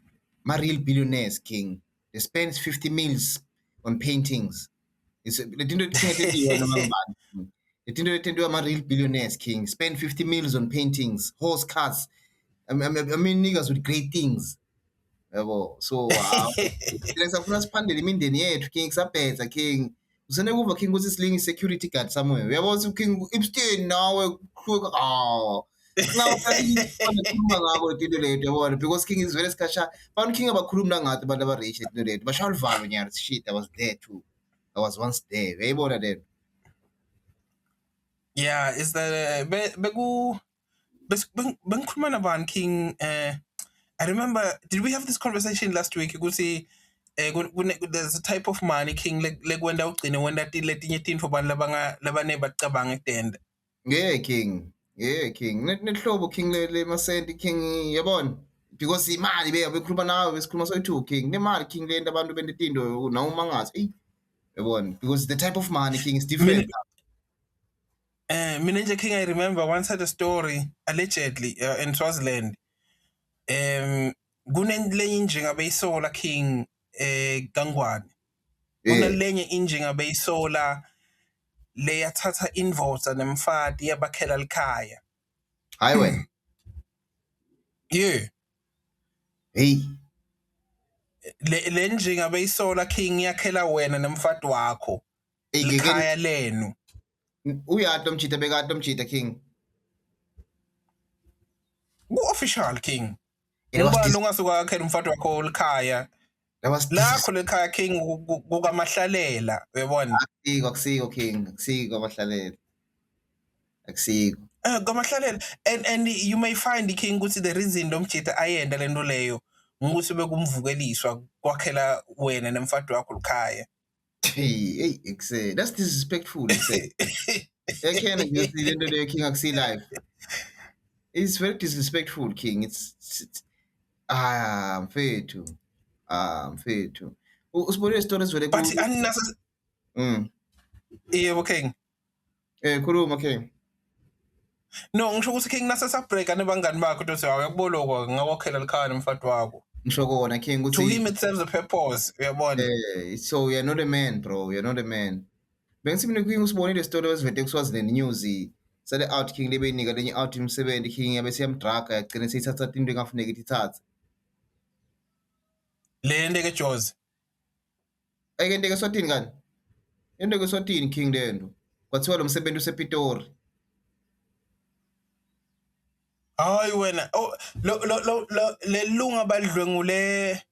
Speaker 1: ma-real billionaires King. They spend 50 mils on paintings. Le tinto letingetentiwa noma ngubani. Le tinto letenziwa ama-real billionaires King, spend 50 mils on paintings, horse cars. I mean niggas with great things. Yabo, so thina safuna siphandele imindeni yethu King, sabhedza King. Usenekuva King ukuthi silinga i-security guard somewhere. Uyabona ukuthi King Epstein nawe ngakhuluma ngako into lethu yabona, because King is very skasha. Abantu King abakhulumi nangathi abantu aba-rich into lethu. Bashaya uluvalo nyana, shit, I was there too. I was once there. Uyayibona then.
Speaker 2: Yeah, is that bengikhuluma nabani King? I remember, did we have this conversation last week? Ukuthi there's a type of money King like wenda ugcine wenda letinye tinto abantu labane bacabanga ekutenda.
Speaker 1: Yeah King. Nehlobo King le masenti King yabona. Because imali bekhuluma nawe besikhuluma soyi-2 King. Nemali King le abantu bende tinto na uma ngathi yabona, because the type of money King is different.
Speaker 2: Mina nje King, I remember once had a story allegedly in Swaziland. Kunelenye injinga beyisola King Gangwane. Kunelenye injinga beyisola leyathatha invoza nemfati yabakhela likhaya.
Speaker 1: Hayi wena.
Speaker 2: Yeah.
Speaker 1: Hey.
Speaker 2: Le njinga beyisola King yakhela wena nemfati wakho. Likhaya lenu.
Speaker 1: Uyaphi umjita bekade umjita King?
Speaker 2: Ku-official King. Ubani ongasuka akhela umfati wakho likhaya? Lakho lekhaya King kukamahlalela, uyabona?
Speaker 1: Akusiko King, akusiko amahlalela. Akusiko.
Speaker 2: Kamahlalela. And you may find King ukuthi the reason lomjita ayenda lento leyo ukuthi bekumvukeliswa kwakhela wena nemfati wakho likhaya.
Speaker 1: Hey, that's disrespectful. I can't just see the King aksi life. It's very disrespectful, King. It's fair too. Usibone stories vele
Speaker 2: But unnecessary. Yebo King.
Speaker 1: Khuluma King.
Speaker 2: No, ngisho ukuthi King nasasabreaka nebangani bakho uthi awuyakubolokwa ngawakhela likhaya nemfati wakho.
Speaker 1: Ngisho kona King ukuthi
Speaker 2: to him it serves a purpose, uyabona?
Speaker 1: So you're not a man, bro. You're not a man. Bengisibone King usibone le story esivete kuSwaziland news. Sale out King lebeyinika lenye out imsebenzi King yabe siyamdraga yagcina seyithatha into engafuneka ithathe.
Speaker 2: Le ndeke Jozi.
Speaker 1: Ayikenteke Eswatini kani? Yenteke Eswatini King lento. Kwathiwa lo msebenzi usePitori.
Speaker 2: Hayi wena, oh lo lelunga balidlwengule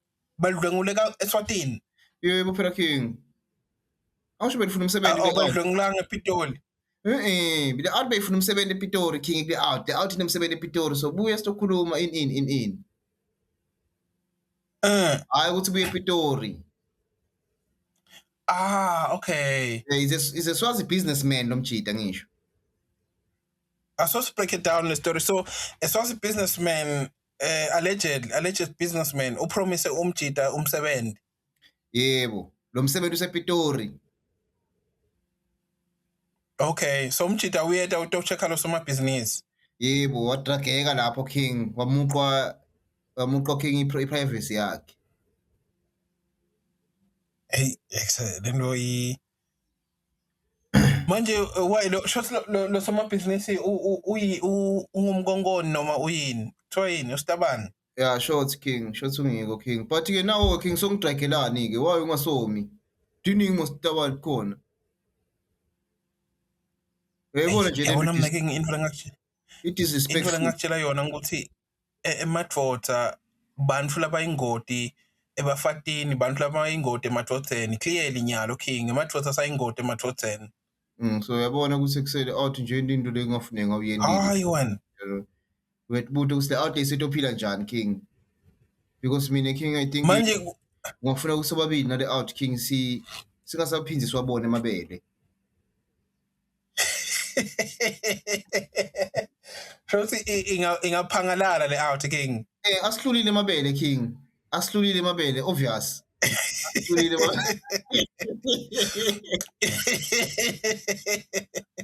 Speaker 2: ka Eswatini.
Speaker 1: Yebo phela King. Awusho befuna umsebenzi
Speaker 2: balidlwengula ngePitoli.
Speaker 1: Bila out befuna umsebenzi ePitori King the out inemsebenzi ePitori, so buya sizokhuluma in. Hayi ukuthi buye ePitori.
Speaker 2: Okay.
Speaker 1: He's a Swazi businessman lomjita ngisho.
Speaker 2: So to break it down the story. So a Swazi businessman, alleged businessman, upromise umjita umsebenzi.
Speaker 1: Yebo, lo msebenzi usePitori.
Speaker 2: Okay, so umjita uyeda utocheka lo soma business.
Speaker 1: Yebo, wadrageka lapho King, wamuqwa King i-privacy yakhe.
Speaker 2: Hey, excellent. Lento manje why lo soma business ungumgongoni noma uyini? Kuthiwa yini usitabani?
Speaker 1: Yeah, short King, short ungiko King. But ke nawo King songidragelani ke, why ungasomi? Diningi mositabani khona. Uyayibona nje
Speaker 2: lento making into ngakhe.
Speaker 1: It is respectful.
Speaker 2: Into ngakutshela yona ukuthi emadvodza bantu labayingoti ebafatini, bantu labayingoti emadvodzeni, clearly nyalo King, emadvodza sayingoti emadvodzeni.
Speaker 1: So uyabona ukuthi kusele out nje into lekungafuneka ngawuyendile.
Speaker 2: Hayi wena.
Speaker 1: Wetbuto usile out isetophila njani King? Because mina King I think
Speaker 2: manje
Speaker 1: ngifuna kusobabili na the out King singasaphindzi siwabone amabele.
Speaker 2: Shothi ingaphangalala le out King.
Speaker 1: Asihlulile amabele King. Asihlulile amabele obvious. Asilile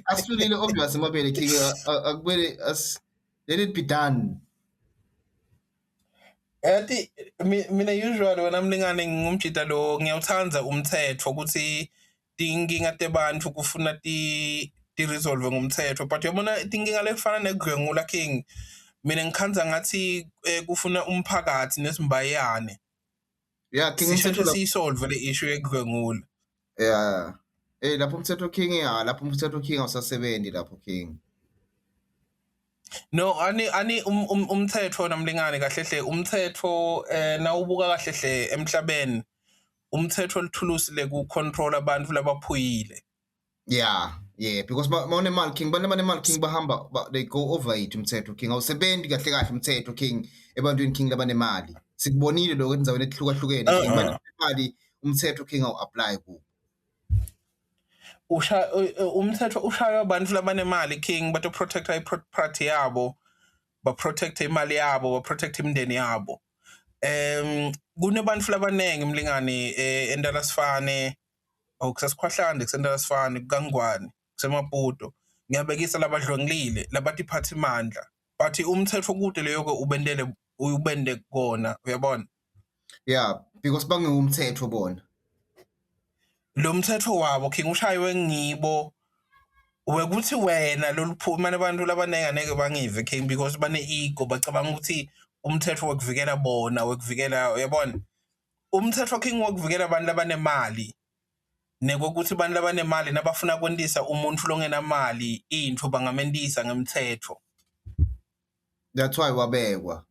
Speaker 1: asilile obvious amabele king akumele let it be done.
Speaker 2: Yathi mina usually wena mlingane ngumjida lo ngiyawuthanda umthetho ukuthi tinkinga tebantu kufuna ti-resolve ngumthetho but yabona tinkinga lefana nekugwengula king mina ngikhanza ngathi kufuna umphakathi nesimbayane
Speaker 1: Yeah, king
Speaker 2: sisheshe
Speaker 1: umthetho
Speaker 2: siyisolve le issue yekugwengula.
Speaker 1: yeah. Lapho umthetho king lapho umthetho king awusasebenzi lapho king.
Speaker 2: No, ani umthetho namlingane kahle hle umthetho nawubuka kahle hle emhlabeni umthetho olithulusi leku-control abantu labaphuyile.
Speaker 1: Yeah, because banemali king banemali king bahamba they go over it umthetho king awusebenzi kahle kahle umthetho king ebantwini king labanemali sikubonile lokho enzaweni ehlukahlukene king banemali umthetho king awu-apply ku
Speaker 2: umthetho ushaywa abantu labanemali king bato protect i-property yabo ba-protect imali yabo ba-protect imindeni yabo. Kunebantu labanenge mlingane eNdalasifane kusasikhwahlande kuseNdalasifane kuKangwane kusemaputo ngiyabekisa labadlwengilile labatiphatha imandla but umthetho kude leyo-ke ubende kona uyabona.
Speaker 1: Yeah, because bangewumthetho bona
Speaker 2: lo mthetho wabo king ushaywe ngibo wekuthi wena loluphuma abantu labanenge angeke bangive king because bane-ego bacabanga ukuthi umthetho wekuvikela bona wekuvikela uyabona umthetho king wokuvikela abantu labanemali nekokuthi abantu labanemali nabafuna kwentisa umuntu longenamali into bangamentisa ngemthetho.
Speaker 1: That's why
Speaker 2: wabekelwa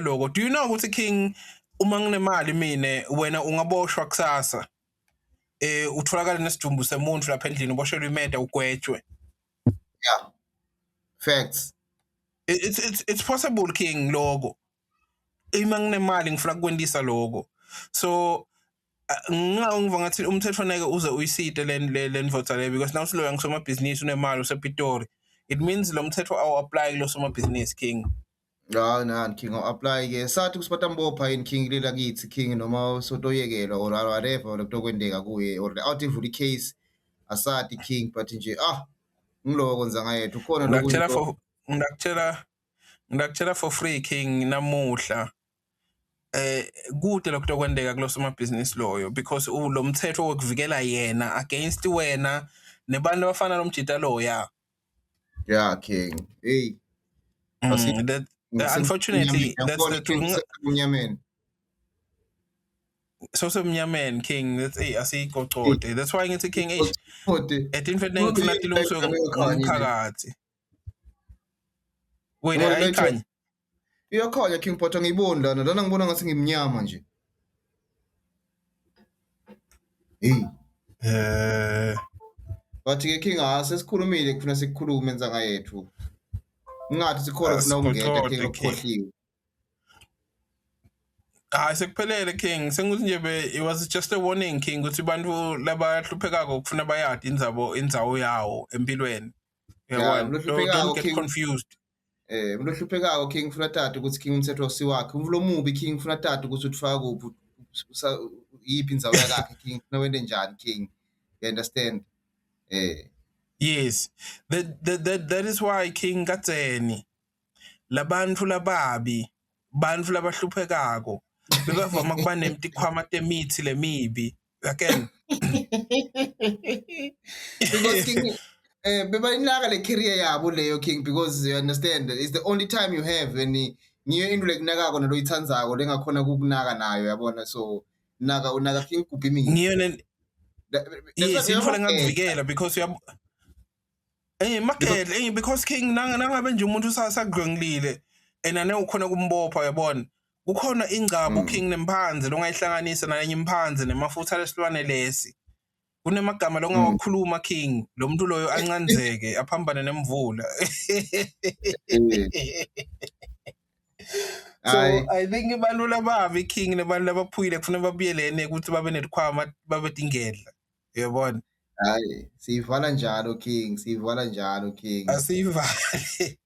Speaker 2: lokho. Do you know ukuthi king uma nginemali mine wena ungaboshwa kusasa utholakala nesidumbu semuntu lapha endlini uboshelwe imeda ugwetshwe.
Speaker 1: Yeah, facts.
Speaker 2: It's possible king lokho ima nginemali ngifuna kwentisa lokho so ngiva ngathi umthetho neke uze uyisite lenvotsa le because now siloya ngisomabhizinisi unemali usePitori it means lo mthetho awu-apply kulo somabhizinisi king.
Speaker 1: Nani king awu-apply ke sathi kusibathambopha yini king lela kithi king noma sotoyekelwa or whatever lokutokwendeka kuye or out ivula icase asathi king but nje ngiloko kwenza ngayethu khona
Speaker 2: ngidakutshela for free king namuhla kude lokutokwendeka kulo somabhizinisi loyo because lo mthetho wokuvikela yena against wena nebantu abafana nomjida loya.
Speaker 1: Yeah king hey
Speaker 2: unfortunately that's the truth. So semnyameni king that's asiyigocode that's why ngithi king etinfethu ngifuna tilungiswe ngumphakathi. Wena ayikhanya
Speaker 1: iyakhanya king but angiyiboni lana ngibona ngathi ngimnyama nje. But-ke king sesikhulumile kufuna sikukhulume enza ngayethu ngathi sikhona kufuna ukungena king lokukhohliwe.
Speaker 2: Hayi sekuphelele king senguthi nje it was just a warning king ukuthi abantu labahluphekako kufuna bayadi indzawo yawo empilweni. Don't get confused.
Speaker 1: Umuntu ohluphekako king ufuna tata ukuthi king umthetho wasiwakhe umvulo omubi king ufuna tata ukuthi utfaka kuphi yiphi indzawo yakhe king ufuna wende njani king you understand.
Speaker 2: Yes, that is why king katseni labantu lababi bantu labahluphekako bebavama kuba netikhwama temithi lemibi again
Speaker 1: because king bebayinaka le career yabo leyo king because you understand it's the only time you have when ngiyo into lekunakako naloyithandzako lengakhona kukunaka nayo yabona so unaka king kuphi mina
Speaker 2: ngiyo yes into lengakuvikela because makele because king nangabe nje umuntu usasagwengilile enane ukhona kumbopha yabona kukhona ingcabo king nemphanze longayihlanganisa nalenye imphanze nemafutha lesilwane lesi kunemagama longawakhuluma king lo muntu loyo ancanzeke aphambane nemvula. So I think abantu lababi king nabantu labaphuyile kufuna babuyelene ukuthi babe netikhwama babe tingedla uyabona.
Speaker 1: Hayi siyivala njalo king
Speaker 2: asiyivale.